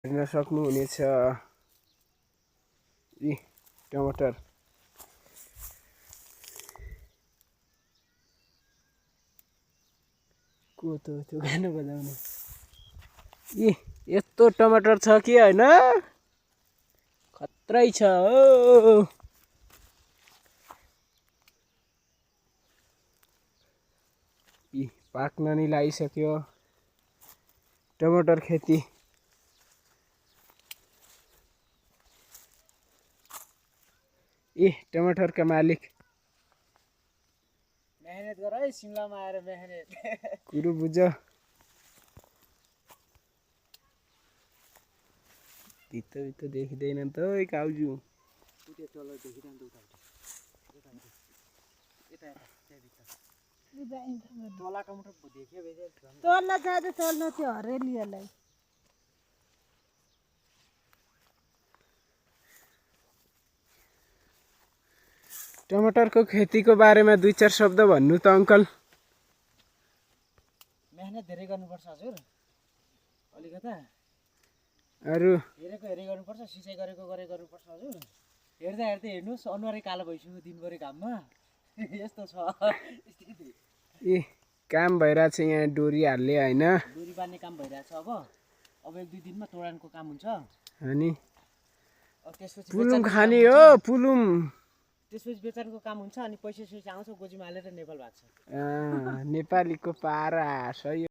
हेर्न सक्नुहुनेछ यी टमाटर को त्यो गाना बजाउने यी यस्तो टमाटर छ कि हैन खत्रै छ हो यी पाक्न नि लागिसक्यो टमाटर खेती ए टमाटर का मालिक मेहनत गर है सिमलामा आएर मेहनत कुरो बुझ भित्र देखिँदैन त ओइ काउजु उते तल देखिरहन्छ उता तला टमाटर देखियो भेजे तल्ला जाँदा तल्ला त्यो हरेलियालाई टमाटर को खेती को बारे में 2-4 शब्द भन्नु त अंकल मेहनत धेरै गर्नुपर्छ हजुर अलिकता अरु हेरे गर्नुपर्छ सिँचाइ गरेको गर्नुपर्छ हजुर हेर्दा हेर्नुस् अनुहारै कालो भइसक्यो दिनभरि घाममा यस्तो छ स्थिति ए काम भइराछ यहाँ डोरी हाल्ले हैन डोरी बान्ने काम भइराछ अब 1-2 दिनमा तोडानको काम हुन्छ अनि अब त्यसपछि पुलुम खाने हो पुलुम त्यसपछि बेचारको काम हुन्छ अनि पैसा आउँछ गोजीमा हालेर नेपाल भाग्छ नेपालीको पारा सही